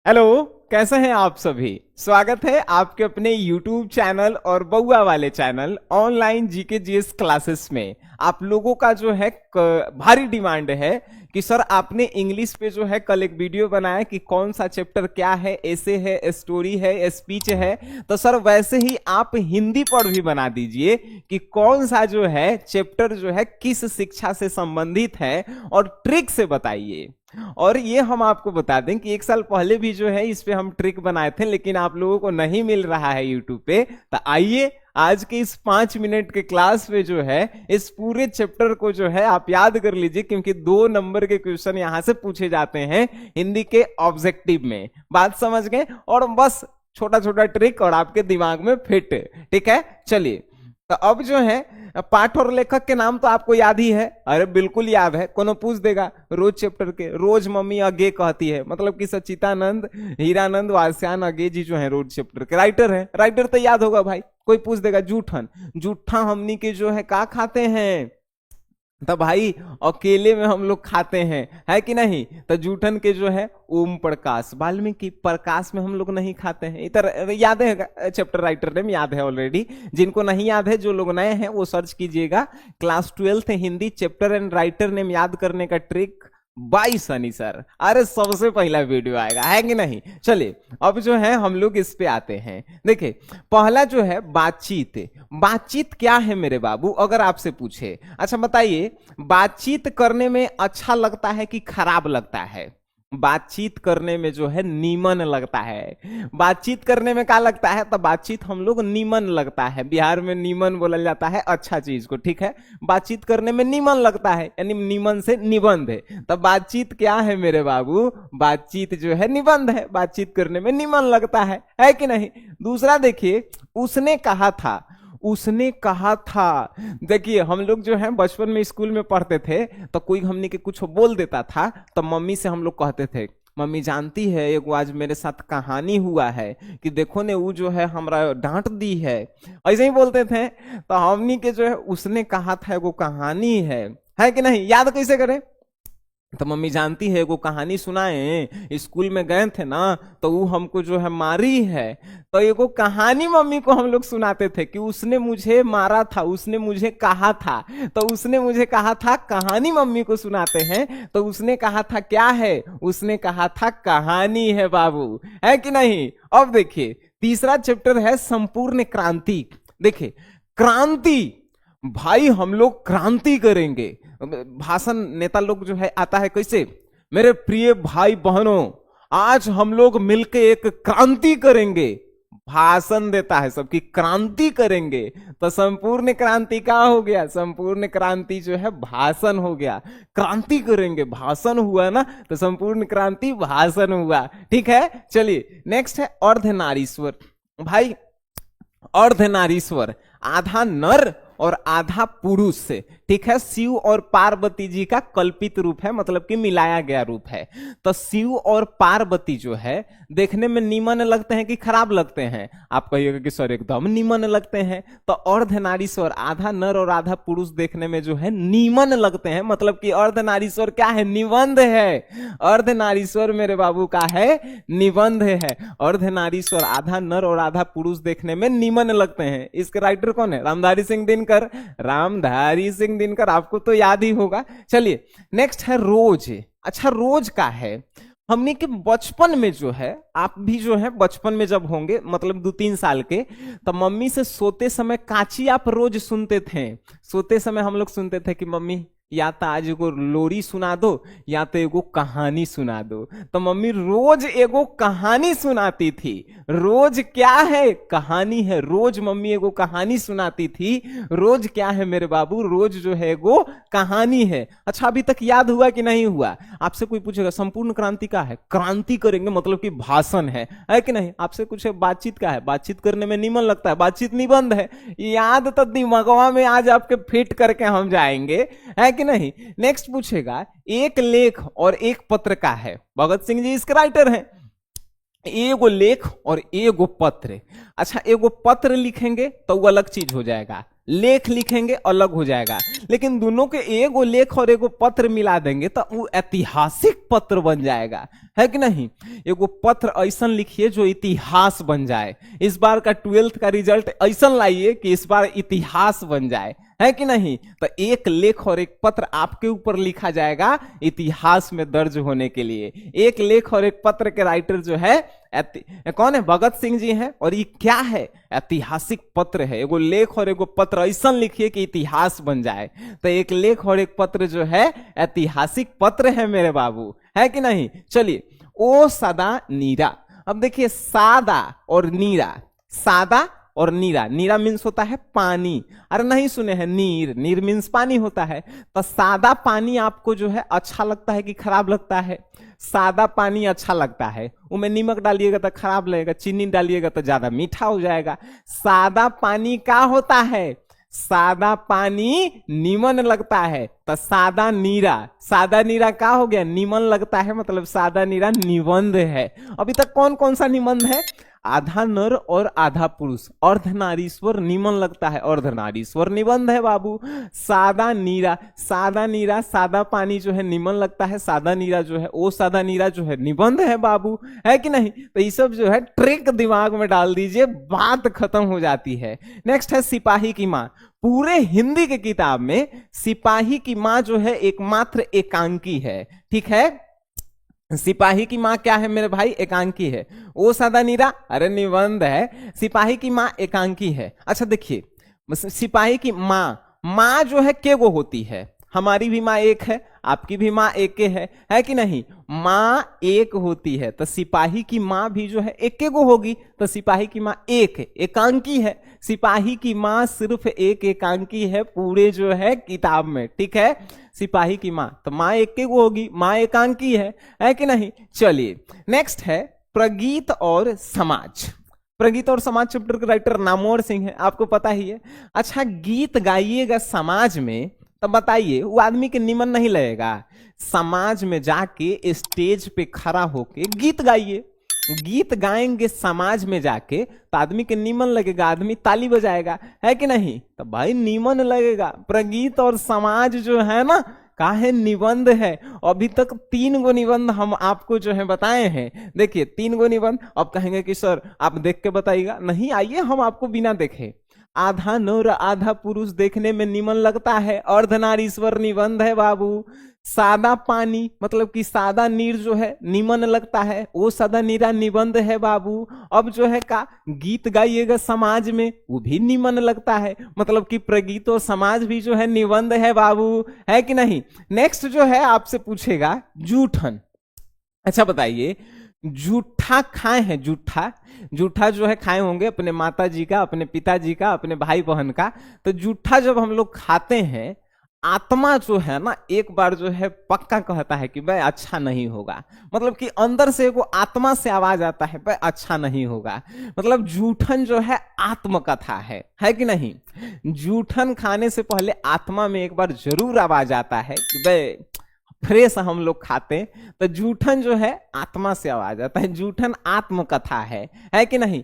Hello. कैसे हैं आप सभी। स्वागत है आपके अपने YouTube चैनल और बउआ वाले channel online GK GS classes में। आप लोगों का जो है भारी डिमांड है कि सर आपने इंग्लिश पे जो है कल एक वीडियो बनाया कि कौन सा चैप्टर क्या है, ऐसे है, स्टोरी है, स्पीच है। तो सर वैसे ही आप हिंदी पर भी बना दीजिए कि कौन सा जो है चैप्टर जो है किस शिक्षा से संबंधित है और ट्रिक से बताइए। और ये हम आपको बता दें कि एक साल पहले भी जो है इस पे हम ट्रिक बनाए थे, लेकिन आप लोगों को नहीं मिल रहा है यूट्यूब पे। तो आइए आज के इस 5 मिनट के क्लास में जो है इस पूरे चैप्टर को जो है आप याद कर लीजिए, क्योंकि 2 नंबर के क्वेश्चन यहां से पूछे जाते हैं हिंदी के ऑब्जेक्टिव में। बात समझ गए? और बस छोटा छोटा ट्रिक और आपके दिमाग में फिट। ठीक है, चलिए। तो अब जो है पाठ और लेखक के नाम तो आपको याद ही है। अरे बिल्कुल याद है, कोनो पूछ देगा रोज चैप्टर के। रोज मम्मी अगे कहती है, मतलब कि सच्चिदानंद, हीरानंद, वात्स्यायन अगे जी जो है रोज चैप्टर के राइटर है। राइटर तो याद होगा भाई। कोई पूछ देगा जूठन, जूठा हमनी के जो है का खाते हैं, तो भाई अकेले में हम लोग खाते हैं, है कि नहीं। तो जूठन के जो है ओम प्रकाश, वाल्मीकि प्रकाश में हम लोग नहीं खाते हैं। इधर याद है चैप्टर राइटर नेम, याद है ऑलरेडी। जिनको नहीं याद है, जो लोग नए हैं वो सर्च कीजिएगा class 12th Hindi chapter and writer name याद करने का ट्रिक बाई सनी सर। अरे सबसे पहला वीडियो आएगा, है कि नहीं। चलिए अब जो है हम लोग इस पे आते हैं। देखिए पहला जो है बातचीत। बातचीत क्या है मेरे बाबू, अगर आपसे पूछे, अच्छा बताइए बातचीत करने में अच्छा लगता है कि खराब लगता है। बातचीत करने में जो है नीमन लगता है। बातचीत करने में क्या लगता है, तो बातचीत हम लोग नीमन लगता है। बिहार में नीमन बोला जाता है अच्छा चीज को, ठीक है। बातचीत करने में नीमन लगता है, यानी नीमन से निबंध है। तो बातचीत क्या है मेरे बाबू, बातचीत जो है निबंध है। बातचीत करने में नीमन लगता है कि नहीं। दूसरा देखिए, उसने कहा था। उसने कहा था, देखिए हम लोग जो है बचपन में स्कूल में पढ़ते थे, तो कोई हमने के कुछ बोल देता था तो मम्मी से हम लोग कहते थे, मम्मी जानती है एक आज मेरे साथ कहानी हुआ है कि देखो ने वो जो है हमरा डांट दी है। ऐसे ही बोलते थे। तो हमनी के जो है उसने कहा था वो कहानी है कि नहीं। याद कैसे करें, तो मम्मी जानती है वो कहानी सुनाए, स्कूल में गए थे ना तो वो हमको जो है मारी है। तो ये को कहानी मम्मी को हम लोग सुनाते थे कि उसने मुझे मारा था, उसने मुझे कहा था। तो उसने मुझे कहा था कहानी मम्मी को सुनाते हैं। तो उसने कहा था क्या है, उसने कहा था कहानी है बाबू, है कि नहीं। अब देखिए तीसरा चैप्टर है संपूर्ण क्रांति। देखिए क्रांति, भाई हम लोग क्रांति करेंगे। भाषण नेता लोग जो है आता है कैसे, मेरे प्रिय भाई बहनों आज हम लोग मिलकर एक क्रांति करेंगे। भाषण देता है सबकी क्रांति करेंगे। तो संपूर्ण क्रांति क्या हो गया, संपूर्ण क्रांति जो है भाषण हो गया। क्रांति करेंगे भाषण हुआ ना, तो संपूर्ण क्रांति भाषण हुआ। ठीक है, चलिए नेक्स्ट है अर्धनारीश्वर। भाई अर्धनारीश्वर आधा नर और आधा पुरुष से, ठीक है। शिव और पार्वती जी का कल्पित रूप है, मतलब कि मिलाया गया रूप है। तो शिव और पार्वती जो है देखने में नीमन लगते हैं कि खराब लगते हैं। आप कहिएगा कि सर एकदम नीमन लगते हैं। तो अर्धनारीश्वर आधा नर और आधा पुरुष देखने में जो है नीमन लगते हैं, मतलब कि अर्धनारीश्वर क्या है, निबंध है। अर्धनारीश्वर मेरे बाबू का है, निबंध है। अर्धनारीश्वर आधा नर और आधा पुरुष देखने में नीमन लगते हैं। इसके राइटर कौन है, रामधारी सिंह दिनकर। रामधारी सिंह दिनकर आपको तो याद ही होगा। चलिए नेक्स्ट है रोज। अच्छा रोज का है, हमने के बचपन में जो है, आप भी जो है बचपन में जब होंगे मतलब 2-3 साल के, तो मम्मी से सोते समय काची आप रोज सुनते थे। सोते समय हम लोग सुनते थे कि मम्मी या तो आज एगो लोरी सुना दो या तो एगो कहानी सुना दो। तो मम्मी रोज एगो कहानी सुनाती थी। रोज क्या है, कहानी है। रोज मम्मी एगो कहानी सुनाती थी। रोज क्या है मेरे बाबू, रोज जो है एगो कहानी है। अच्छा अभी तक याद हुआ कि नहीं हुआ। आपसे कोई पूछेगा संपूर्ण क्रांति का है, क्रांति करेंगे मतलब कि भाषण है कि नहीं। आपसे कुछ बातचीत का है, बातचीत करने में निमन लगता है, बातचीत निबंध है। याद तो दिमागवा में आज आपके फिट करके हम जाएंगे, है कि नहीं। नेक्स्ट पूछेगा एक लेख और एक पत्र का है। भगत सिंह जी इसके राइटर हैं। एगो लेख और एगो पत्र। अच्छा एगो पत्र लिखेंगे तो वो अलग चीज हो जाएगा, लेख लिखेंगे अलग हो जाएगा, लेकिन दोनों के एगो लेख और एगो पत्र मिला देंगे तो वो ऐतिहासिक पत्र बन जाएगा, है कि नहीं। एगो पत्र ऐसा लिखिए जो इतिहास बन जाए। इस बार का 12th का रिजल्ट ऐसा लाइए कि इस बार इतिहास बन जाए, है कि नहीं। तो एक लेख और एक पत्र आपके ऊपर लिखा जाएगा इतिहास में दर्ज होने के लिए। एक लेख और एक पत्र के राइटर जो है कौन है, भगत सिंह जी हैं। और ये क्या है, ऐतिहासिक पत्र है। एगो लेख और एगो पत्र ऐसा लिखिए कि इतिहास बन जाए। तो एक लेख और एक पत्र जो है ऐतिहासिक पत्र है मेरे बाबू, है कि नहीं। चलिए, ओ सदा नीरा। अब देखिए सादा और नीरा, सादा और नीरा, नीरा मीन्स होता है पानी। अरे नहीं सुने हैं, नीर, नीर मीन्स पानी होता है। तो सादा पानी आपको जो है अच्छा लगता है कि खराब लगता है। सादा पानी अच्छा लगता है, उसमें नमक डालिएगा तो खराब लगेगा, चीनी डालिएगा तो ज्यादा मीठा हो जाएगा। सादा पानी क्या होता है, सादा पानी नीमन लगता है। तो सादा नीरा, सादा नीरा क्या हो गया, नीमन लगता है, मतलब सादा नीरा निबंध है। अभी तक कौन कौन सा निबंध है, आधा नर और आधा पुरुष, अर्धनारीश्वर निमन लगता है, अर्धनारीश्वर निबंध है बाबू। सादा नीरा, सादा नीरा, सादा पानी जो है निमन लगता है, सादा नीरा जो है, ओ सादा नीरा जो है निबंध है बाबू, है कि नहीं। तो ये सब जो है ट्रिक दिमाग में डाल दीजिए, बात खत्म हो जाती है। नेक्स्ट है सिपाही की माँ। पूरे हिंदी की किताब में सिपाही की माँ जो है एकमात्र एकांकी है, ठीक है। सिपाही की माँ क्या है मेरे भाई, एकांकी है। ओ सादा नीरा, अरे निबंध है। सिपाही की माँ एकांकी है। अच्छा देखिए, सिपाही की माँ, माँ जो है केगो होती है, हमारी भी माँ एक है, आपकी भी माँ एक है कि नहीं। माँ एक होती है, तो सिपाही की माँ भी जो है एक एगो होगी। तो सिपाही की माँ एक है, एकांकी है। सिपाही की माँ सिर्फ एक एकांकी है पूरे जो है किताब में, ठीक है। सिपाही की माँ, तो माँ एक एगो होगी, माँ एकांकी है कि नहीं। चलिए नेक्स्ट है प्रगीत और समाज। प्रगीत और समाज चैप्टर के राइटर नामवर सिंह है, आपको पता ही है। अच्छा, गीत गाइएगा समाज में, तो बताइए वो आदमी के निमन नहीं लगेगा। समाज में जाके स्टेज पे खड़ा होके गीत गाइए, गीत गाएंगे समाज में जाके तो आदमी के निमन लगेगा, आदमी ताली बजाएगा, है कि नहीं। तो भाई निमन लगेगा। प्रगीत और समाज जो है ना, काहे निबंध है। अभी तक 3 गो निबंध हम आपको जो है बताए हैं। देखिए 3 गो निबंध। अब कहेंगे कि सर आप देख के बताइएगा, नहीं, आइए हम आपको बिना देखे। आधा नर आधा पुरुष देखने में निमन लगता है, अर्धनारीश्वर निबंध है बाबू। सादा पानी मतलब कि सादा नीर जो है निमन लगता है, वो सादा नीरा निबंध है बाबू। अब जो है का गीत गाइएगा समाज में, वो भी निमन लगता है, मतलब कि प्रगीत और समाज भी जो है निबंध है बाबू, है कि नहीं। नेक्स्ट जो है आपसे पूछेगा जूठन। अच्छा बताइए, जूठा खाए हैं, जूठा, जूठा जो है खाए होंगे अपने माता जी का, अपने पिताजी का, अपने भाई बहन का। तो जूठा जब हम लोग खाते हैं, आत्मा जो है ना एक बार जो है पक्का कहता है कि भाई अच्छा नहीं होगा, मतलब कि अंदर से वो आत्मा से आवाज आता है भाई अच्छा नहीं होगा। मतलब जूठन जो है आत्मकथा है कि नहीं। जूठन खाने से पहले आत्मा में एक बार जरूर आवाज आता है कि भाई फ्रेश हम लोग खाते, तो जूठन जो है आत्मा से आवाज आता है, जूठन आत्मकथा है कि नहीं।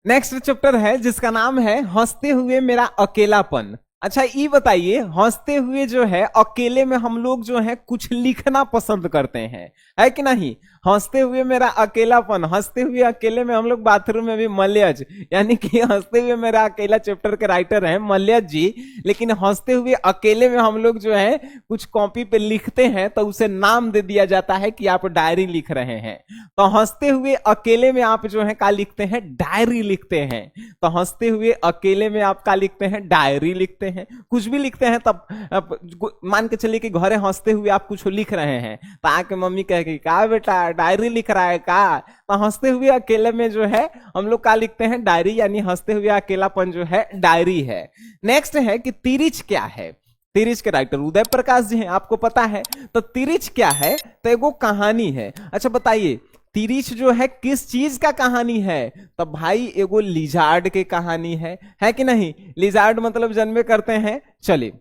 नेक्स्ट चैप्टर है जिसका नाम है हंसते हुए मेरा अकेलापन। अच्छा ये बताइए, हंसते हुए जो है अकेले में हम लोग जो है कुछ लिखना पसंद करते हैं, है कि नहीं। हंसते हुए मेरा अकेलापन, हंसते हुए अकेले में हम लोग बाथरूम में भी मल्यज, यानी कि हंसते हुए मेरा अकेला चैप्टर के राइटर हैं मल्यज जी, लेकिन हंसते हुए अकेले में हम लोग जो है कुछ कॉपी पे लिखते हैं तो उसे नाम दे दिया जाता है कि आप डायरी लिख रहे हैं। तो हंसते हुए अकेले में आप जो है क्या लिखते हैं, डायरी लिखते हैं। तो हंसते हुए अकेले में आप क्या लिखते हैं, डायरी लिखते हैं। कुछ भी लिखते हैं तब मान के चलिए कि घरे हंसते हुए आप कुछ लिख रहे हैं, तो आके मम्मी कहेगी का बेटा डायरी लिख रहा है का। तो हंसते हुए अकेले में जो है हम लोग क्या लिखते हैं, डायरी, यानी हंसते हुए अकेलापन जो है डायरी है। नेक्स्ट है कि तिरिच क्या है। तिरिच के राइटर उदय प्रकाश जी हैं, आपको पता है। तो तिरिच क्या है, तो एगो कहानी है। अच्छा बताइए तिरिच जो है किस चीज का कहानी है, तो भाई एगो लिजार्ड के कहानी है कि नहीं। लिजार्ड मतलब जन्मे करते हैं। चलिए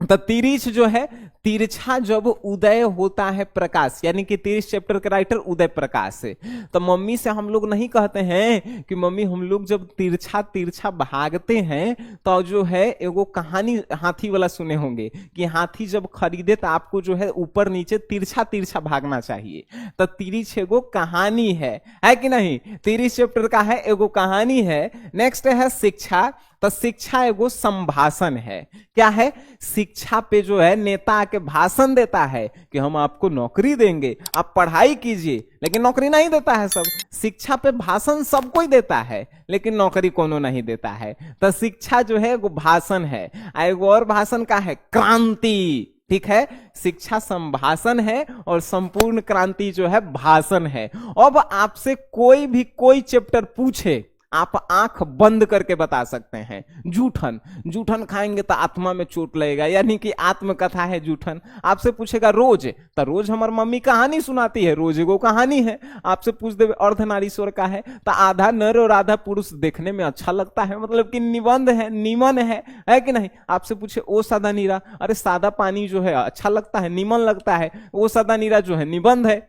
तो तिरिछ जो है, तिरछा जब उदय होता है प्रकाश, यानी कि तिरिछ चैप्टर का राइटर उदय प्रकाश है। तो मम्मी से हम लोग नहीं कहते हैं कि मम्मी हम लोग जब तिरछा तिरछा भागते हैं तो जो है एगो कहानी हाथी वाला सुने होंगे कि हाथी जब खरीदे तो आपको जो है ऊपर नीचे तिरछा तिरछा भागना चाहिए। तो तिरिछ एगो कहानी है कि नहीं? तिरिछ चैप्टर का है, एगो कहानी है। नेक्स्ट है शिक्षा। तो शिक्षा एगो संभाषण है। क्या है? शिक्षा पे जो है नेता आके भाषण देता है कि हम आपको नौकरी देंगे, आप पढ़ाई कीजिए, लेकिन नौकरी नहीं देता है सब। शिक्षा पे भाषण सब कोई देता है, लेकिन नौकरी कोनो नहीं देता है। तो शिक्षा जो है एगो भाषण है। एगो और भाषण का है क्रांति। ठीक है, शिक्षा संभाषण है और संपूर्ण क्रांति जो है भाषण है। अब आपसे कोई भी कोई चैप्टर पूछे, आप आंख बंद करके बता सकते हैं। जूठन, जूठन खाएंगे तो आत्मा में चोट लगेगा, यानी कि आत्मकथा है जूठन। आपसे पूछेगा रोज, तो रोज हमारी मम्मी कहानी सुनाती है, रोज एगो कहानी है। आपसे पूछ दे अर्धनारीश्वर का है, तो आधा नर और आधा पुरुष देखने में अच्छा लगता है, मतलब कि निबंध है, नीमन है कि नहीं? आपसे पूछे ओ सादा नीरा, अरे सादा पानी जो है अच्छा लगता है, नीमन लगता है। ओ सादा नीरा जो है निबंध है।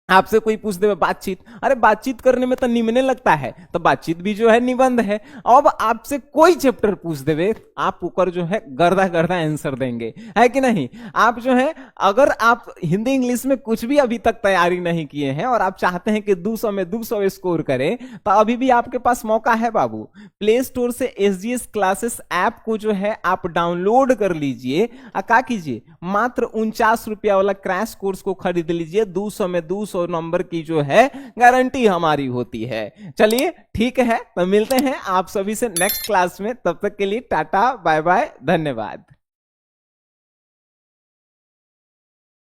आपसे कोई पूछ दे बातचीत, अरे बातचीत करने में तो निमने लगता है, तो बातचीत भी जो है निबंध है। अब आपसे कोई चैप्टर पूछ देवे, आप ऊपर जो है गर्दा गर्दा आंसर देंगे, है कि नहीं? आप जो है, अगर आप हिंदी इंग्लिश में कुछ भी अभी तक तैयारी नहीं किए हैं और आप चाहते हैं कि 200 में 200 स्कोर करें, तो अभी भी आपके पास मौका है बाबू। प्ले स्टोर से SGS क्लासेस ऐप को जो है आप डाउनलोड कर लीजिए। क्या कीजिए, मात्र 49 रुपया वाला क्रैश कोर्स को खरीद लीजिए। 200 में 200 नंबर की जो है गारंटी हमारी होती है। चलिए ठीक है, तो मिलते हैं आप सभी से नेक्स्ट क्लास में। तब तक के लिए टाटा बाय बाय, धन्यवाद।